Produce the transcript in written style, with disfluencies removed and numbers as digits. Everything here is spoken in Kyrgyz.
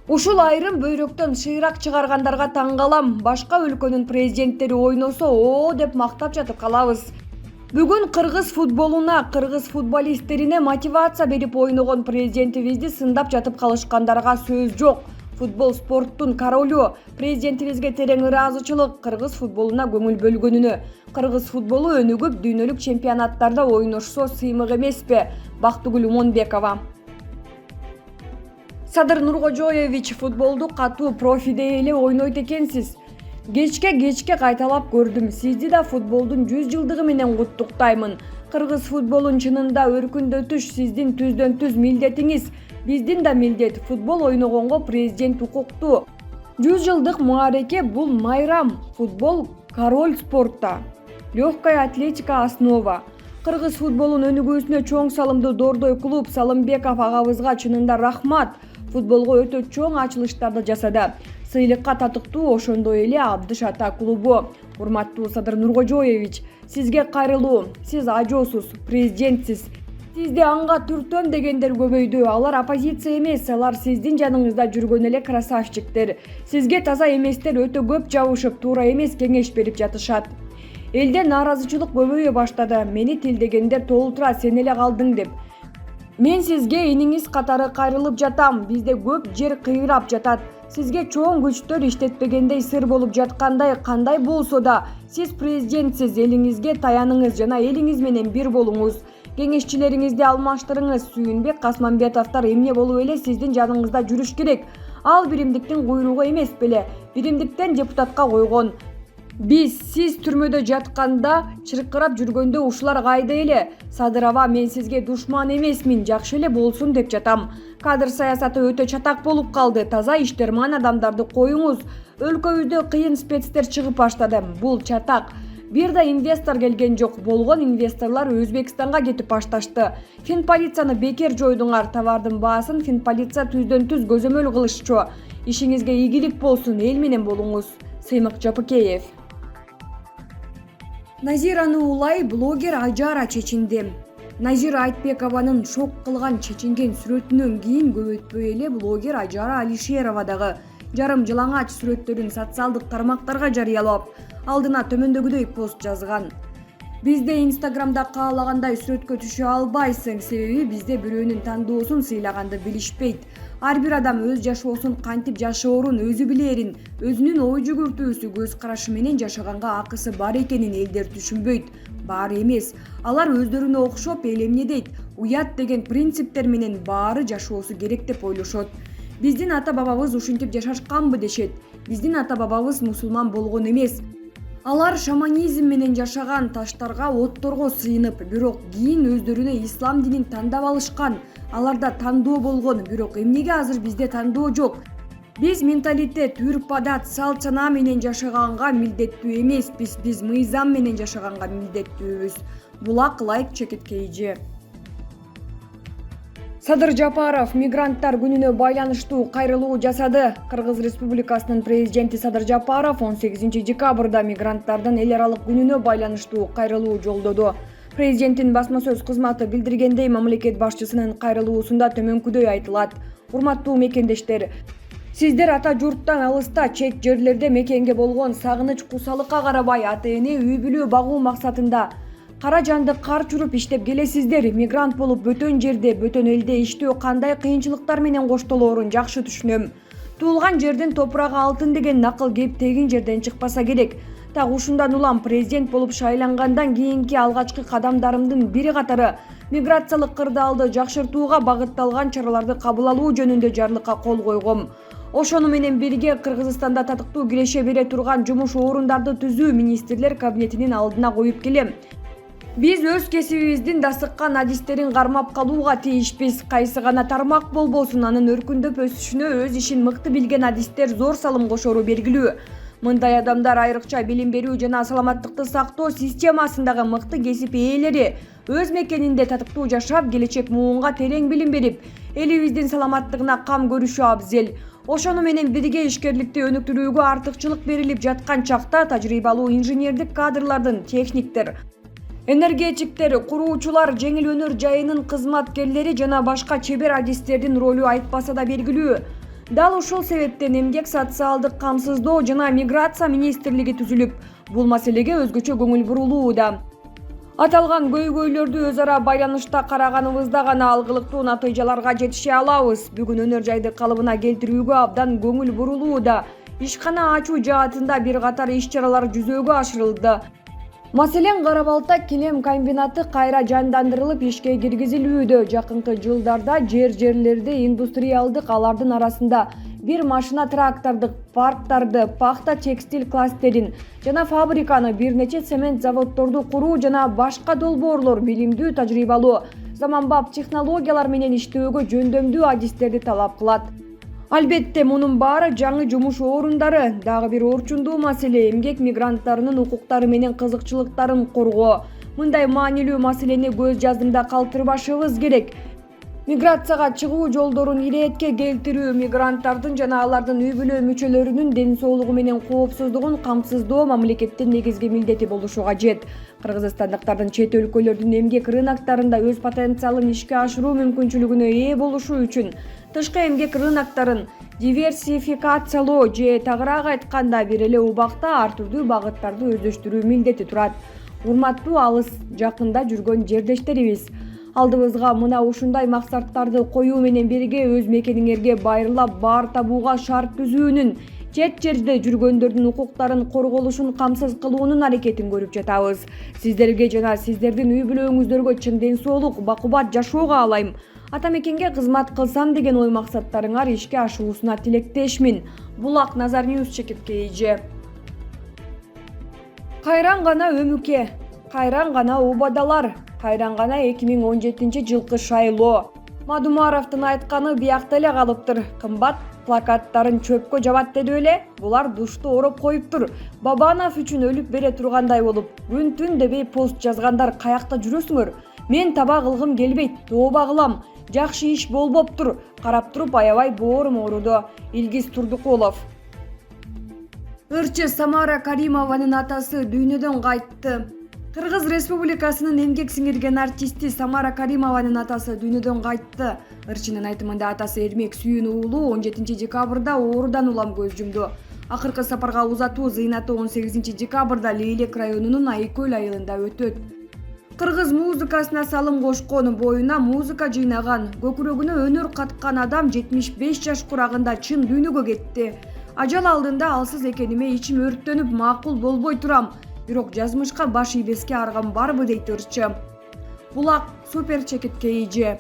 Ушул айрым бөйрөктөн шыйрак чыгаргандарга таң калам. Башка өлкөнүн президенттери ойносо о деп мактап жатып калабыз. Бүгүн кыргыз футболуна, кыргыз футболисттерине мотивация берип ойногон президентибизди сындап жатып калышкандарга сөз жок. Футбол спорттун королу, президентибизге терең ыраазычылык, кыргыз футболуна көңүл бөлгөнүнө. Кыргыз футболу өнүгүп дүйнөлүк чемпионаттарда ойношсо сыймык эмеспи? Бактыгүл Умонбекова. Садыр Нуркожоевич, футболду катуу профидей эле ойнойт экенсиз. Кечке кайталап көрдүм. Сизди да футболдун 100 жылдыгы менен куттуктаймын. Кыргыз футболун чынында өркүндөтүш сиздин түздөн-түз милдетиңиз. Биздин да милдет. Футбол ойногонго президент укуктуу. 100 жылдык маареке бул майрам. Футбол король спортта. Легкая атлетика основа. Кыргыз футболун өнүгүүсүнө чоң салымды Дордой клуб Салымбеков агабызга чынында рахмат. Футболго өтө чоң ачылыштарды жасады. Сыйлыкка татыктуу ошондой эле Абдыш ата клубу. Урматтуу Садыр Нуркожоевич, сизге кайрылуу. Сиз ажоосуз, президентсиз. Сизди анга түртөм дегендер көбөйдү. Алар оппозиция эмес, алар сиздин жаныңызда жүргөн эле красавчиктер. Сизге таза эместер өтө көп жабышып, туура эмес кеңеш берип жатышат. Элде нааразычылык көбөйө баштады. Мени тилдегендер толтура сен эле калдың деп. Мен сизге иниңиз катары кайрылып жатам. Бизде көп жер кыйрап жатат. Сизге чоң күчтөр иштетпегендей сыр болуп жаткандай, кандай болсо да, сиз президентсиз, элиңизге таяныңыз жана элиңиз менен бир болуңуз. Кеңешчилериңизди алмаштырыңыз. Сүйүнбек Касманбетовдор эмне болуп эле сиздин жаныңызда жүрүш керек. Ал биримдиктин куйругу эмес беле, биримдиктен депутатка койгон. Сиз түрмөдө жатканда, чыркырап жүргөндө ушулар кайда эле? Садырова, мен сизге душман эмесмин, жакшы эле болсун деп жатам. Кадр саясаты өтө чатак болуп калды. Таза иштерман адамдарды коюңуз. Өлкөбүздө кыйын спецтер чыгып баштады. Бул чатак. Бир да инвестор келген жок. Болгон инвесторлор Өзбекстанга кетип башташты. Финполицияны бекер жойдуңар. Товардын баасын финполиция түздөн-түз көзөмөл кылышчу. Ишиңизге ийгилик болсун, эл менен болуңуз. Сыймык Жапыкеев. Назираны улай блогер Ажара чечинди. Назира Айтбекованын шок кылган чечинген сүрөтүнөн кийин көп өтпөй эле блогер Ажара Алишерова дагы жарым жалаңач сүрөттөрүн социалдык тармактарга жарыялап, алдына төмөндөгүдөй пост жазган. Бизде Инстаграмда каалагандай сүрөткө түшө албайсың, себеби бизде бирөөнүн тандоосун сыйлаганды билишпейт. Ар бир адам өз жашоосун кантип жашоорун өзү билерин, өзүнүн ой жүгүртүүсү, көз карашы менен жашаганга акысы бар экенин элдер түшүнбөйт. Баары эмес. Алар өздөрүнө окшоп эл эмне дейт, уят деген принциптер менен баары жашоосу керек деп ойлошот. Биздин ата бабабыз ушинтип жашашканбы дешет. Биздин ата бабабыз мусулман болгон эмес. Алар шаманизм менен жашаган, таштарга, отторго сыйынып, бирок кийин өздөрүнө ислам динин тандап алышкан. Аларда тандоо болгон, бирок эмнеге азыр бизде тандоо жок? Биз менталитет, үрп-адат, салт-санаа менен жашаганга милдеттүү эмеспиз, биз мыйзам менен жашаганга милдеттүүбүз. Булак лайк чекиткейжи. Садыр Жапаров мигранттар күнүнө байланыштуу кайрылуу жасады. Кыргыз Республикасынын президенти Садыр Жапаров 18 декабрда мигранттардын эл аралык күнүнө байланыштуу кайрылуу жолдоду. Президенттин басма сөз кызматы билдиргендей, мамлекет башчысынын кайрылуусунда төмөнкүдөй айтылат. Урматтуу мекендештер, сиздер ата журттан алыста, чет жерлерде мекенге болгон сагыныч, кусалыкка карабай ата-эне үй бүлө багуу максатында кара жанды кар чуруп иштеп келесиздер. Мигрант болуп бөтөн жерде, бөтөн элде иштөө кандай кыйынчылыктар менен коштолоорун жакшы түшүнөм. Туулган жердин топурагы алтын деген накыл кеп тегин жерден чыкпаса керек. Так ушундан улам президент болуп шайлангандан кийинки алгачкы кадамдарымдын бири катары миграциялык кырдаалды жакшыртууга багытталган чараларды кабыл алуу жөнүндө жарлыкка кол койгом. Ошону менен бирге Кыргызстанда татыктуу киреше бере турган жумуш орундарды түзүү министрлер кабинетинин алдына коюп келем. Биз өз кесибибиздин дасыккан адистерин кармап калууга тийишпиз. Кайсы гана тармак болбосун, анын өркүндөп өсүшүнө өз ишин мыкты билген адистер зор салым кошору белгилүү. Мындай адамдар айрыкча билим берүү жана саламаттыкты сактоо системасындагы мыкты кесип ээлери, өз мекенинде татыктуу жашап, келечек муунга терең билим берип, элибиздин саламаттыгына кам көрүшү абзел. Ошону менен бирге ишкерликти өнүктүрүүгө артыкчылык берилип жаткан чакта тажрыйбалуу инженердик кадрлардын, техниктер, энергетиктер, куруучулар, жеңил өнөр жайынын кызматкерлери жана башка чебер адистердин ролу айтпаса да белгилүү. Дал ушул себептен эмгек социалдык камсыздоо жана миграция министрлиги түзүлүп, бул маселеге өзгөчө көңүл бурулууда. Аталган көйгөйлөрдү өз ара байланышта караганыбызда гана алгылыктуу натыйжаларга жетише алабыз. Бүгүн өнөр жайды калыбына келтирүүгө абдан көңүл бурулууда. Ишкана ачуу жаатында бир катар иш-чаралар жүзөгө ашырылды. Маселен, Кара-Балта килем комбинаты кайра жандандырылып ишке киргизилүүдө. Жакынкы жылдарда жерлерде индустриалдык, алардын арасында бир машина трактордук парктарды, пахта текстиль кластерин жана фабриканы, бир нече цемент заводдорду куруу жана башка долбоорлор билимдүү, тажрыйбалуу, заманбап технологиялар менен иштөөгө жөндөмдүү адистерди талап кылат. Албетте, мунун баары жаңы жумуш орундары. Дагы бир орчундуу маселе эмгек мигранттарынын укуктары менен кызыкчылыктарын коргоо. Мындай маанилүү маселени көз жаздымда калтырбашыбыз керек. Миграцияга чыгуу жолдорун иретке келтирүү, мигранттардын жана алардын үй бүлө мүчөлөрүнүн ден соолугу менен коопсуздугун камсыздоо мамлекеттин негизги милдети болушу кажет. Кыргызстандыктардын чет өлкөлөрдүн эмгек рыноктарында өз потенциалын ишке ашыруу мүмкүнчүлүгүнө ээ болушу үчүн тышкы эмгек рыноктарын диверсификациялоо же тагыраак айтканда бир эле убакта ар түрдүү багыттарды өздөштүрүү милдети турат. Урматтуу алыс жакында жүргөн жердештерибиз, алдыбызга мына ушундай максаттарды коюу менен бирге өз мекениңерге байырлап баар табууга шарт түзүүнүн, чет жерде жүргөндөрдүн укуктарын корголушун камсыз кылуунун аракетин көрүп жатабыз. Сиздерге жана сиздердин үй бүлөңүздөргө чын ден соолук, бакубат жашоо каалайм. Ата мекенге кызмат кылсам деген ой максаттарыңар ишке ашуусуна тилектешмин. Булак Назар Ньюс чекиткейи. Кайран гана өмүкө, кайран гана убадалар, кайран гана 2017-жылкы шайлоо. Мадумаровдун айтканы биякта эле калыптыр. Кымбат плакаттарын чөпкө жабат деди эле. Булар душту ороп коюптур. Бабанов үчүн өлүп бере тургандай болуп, күн-түн дебей пост жазгандар каякта жүрөсүңөр? Мен таба кылгым келбейт, тооба кылам. Жакшы иш болбоптур. Карап туруп аябай боорум ооруду. Илгиз Турдукулов. Ырчы Самара Каримованын атасы дүйнөдөн кайтты. Кыргыз Республикасынын эмгек сиңирген артисти Самара Каримованын атасы дүйнөдөн кайтты. Ырчынын айтымында атасы Эрмек Сүйүн уулу 17 декабрда оорудан улам көз жумду. Акыркы сапарга узатуу зыйнаты 18 декабрда Лейлек районунун Айкөл айылында өтөт. Кыргыз музыкасына салым кошкон, боюна музыка жыйнаган, көкүрөгүнө өнөр каткан адам 75 жаш курагында чын дүйнөгө кетти. Ажал алдында алсыз экениме ичим өрттөнүп макул болбой турам. Бирок жазмышка баш ийбеске аргам барбы дейт ырчы. Булак супер чекиткейи.